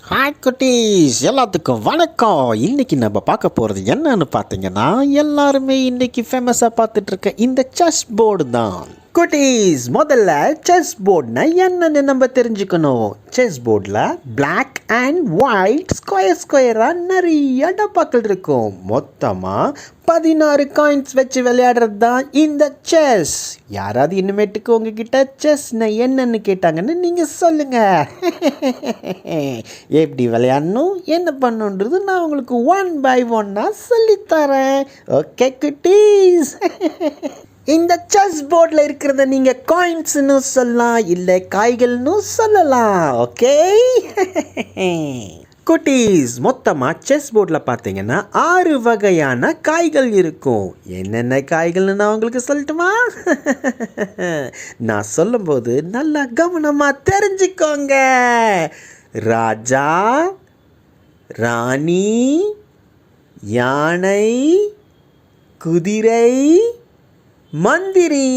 Hi குட்டீஸ், எல்லாத்துக்கும் வணக்கம். இன்றைக்கி நம்ம பார்க்க போகிறது என்னன்னு பார்த்தீங்கன்னா, எல்லாருமே இன்றைக்கி ஃபேமஸாக பார்த்துட்ருக்க இந்த செஸ் போர்டு தான். குட்டீஸ், முதல்ல செஸ் போர்டுனா என்னன்னு நம்ம தெரிஞ்சுக்கணும். செஸ் போர்டில் பிளாக் அண்ட் ஒயிட் ஸ்கொயராக நிறைய டப்பாக்கள் இருக்கும். மொத்தமாக 16 காயின்ஸ் வச்சு விளையாடுறது தான் இந்த செஸ். யாராவது இனிமேட்டுக்கு உங்ககிட்ட செஸ்னா என்னன்னு கேட்டாங்கன்னு நீங்கள் சொல்லுங்கள். எப்படி விளையாடணும், என்ன பண்ணுன்றது நான் உங்களுக்கு 1 by 1 சொல்லித்தரேன். ஓகே குட்டீஸ், இந்த செஸ் போர்டில் இருக்கிறத நீங்கள் காயின்ஸ்னு சொல்லலாம், இல்லை காய்கள்னு சொல்லலாம். ஓகே குட்டீஸ், மொத்தமாக செஸ் போர்டில் பார்த்தீங்கன்னா 6 வகையான காய்கள் இருக்கும். என்னென்ன காய்கள்னு நான் உங்களுக்கு சொல்லட்டுமா? நான் சொல்லும்போது நல்லா கவனமாக தெரிஞ்சுக்கோங்க. ராஜா, ராணி, யானை, குதிரை, மந்திரி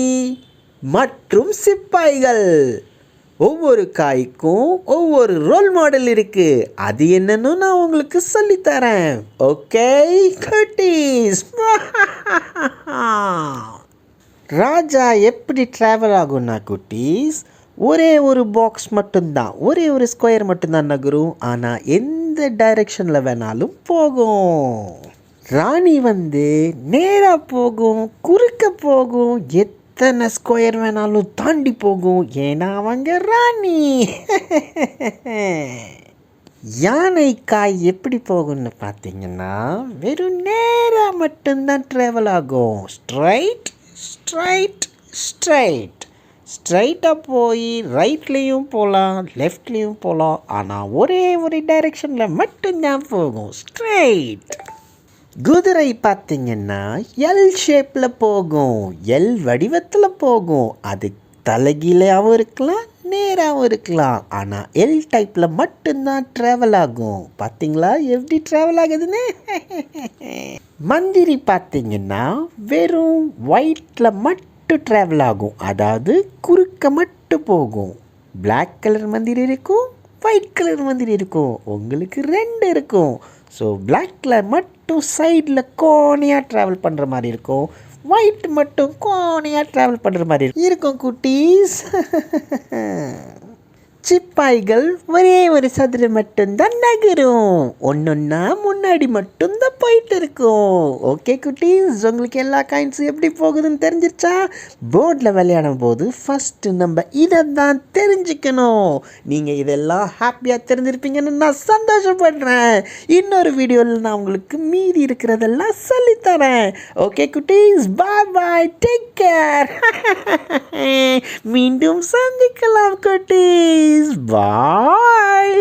மற்றும் சிப்பாய்கள். ஒவ்வொரு காய்க்கும் ஒவ்வொரு ரோல் மாடல் இருக்கு. அது என்னன்னு நான் உங்களுக்கு சொல்லித்தரேன். ஓகே குட்டீஸ். ராஜா எப்படி ட்ராவல் ஆகும்னா குட்டீஸ், ஒரே ஒரு பாக்ஸ் மட்டும்தான், ஒரே ஒரு ஸ்கொயர் மட்டும்தான் நகரும். ஆனால் எந்த டைரெக்ஷனில் வேணாலும் போகும். ராணி நேராக போகும், குறுக்க போகும், எத்தனை ஸ்கொயர் வேணாலும் தாண்டி போகும். ஏன்னா அவங்க ராணி. யானை காய் எப்படி போகும்னு பார்த்தீங்கன்னா, வெறும் நேராக மட்டும்தான் ட்ராவல் ஆகும். ஸ்ட்ரைட்டாக போய் ரைட்லேயும் போகலாம், லெஃப்ட்லேயும் போகலாம். ஆனால் ஒரே ஒரு டைரெக்ஷனில் மட்டும்தான் போகும், ஸ்ட்ரைட். குதிரை பார்த்தீங்கன்னா எல் ஷேப்பில் போகும், எல் வடிவத்தில் போகும். அது தலைகீழாகவும் இருக்கலாம், நேராகவும் இருக்கலாம். ஆனால் எல் டைப்பில் மட்டும்தான் ட்ராவல் ஆகும். பார்த்தீங்களா எப்படி ட்ராவல் ஆகுதுன்னு? மந்திரி பார்த்தீங்கன்னா வெறும் ஒயிட்டில் மட்டும் ட்ராவல் ஆகும். அதாவது குறுக்க மட்டும் போகும். பிளாக் கலர் மந்திரி இருக்கும், ஒயிட் கலர் மந்திரி இருக்கும். உங்களுக்கு 2 இருக்கும். ஸோ பிளாக்ல மட்டும் சைடில் கோணையாக ட்ராவல் பண்ணுற மாதிரி இருக்கும், ஒயிட் மட்டும் கோணையாக ட்ராவல் பண்ணுற மாதிரி இருக்கும் குட்டீஸ். சிப்பாய்கள் ஒரே ஒரு சதுரம் மட்டும்தான் நகரும். ஒன்றொன்னா முன்னாடி மட்டும்தான் போயிட்டு இருக்கும். ஓகே குட்டீஸ், உங்களுக்கு எல்லா காயின்ஸும் எப்படி போகுதுன்னு தெரிஞ்சிருச்சா? போர்டில் விளையாடும் போது ஃபஸ்ட்டு நம்ம இதை தான் தெரிஞ்சுக்கணும். நீங்கள் இதெல்லாம் ஹாப்பியாக தெரிஞ்சிருப்பீங்கன்னு நான் சந்தோஷப்படுறேன். இன்னொரு வீடியோவில் நான் உங்களுக்கு மீதி இருக்கிறதெல்லாம் சொல்லித்தரேன். ஓகே குட்டீஸ், பாய் பாய், டேக் கேர். மீண்டும் சந்திக்கலாம் குட்டீஸ். Bye.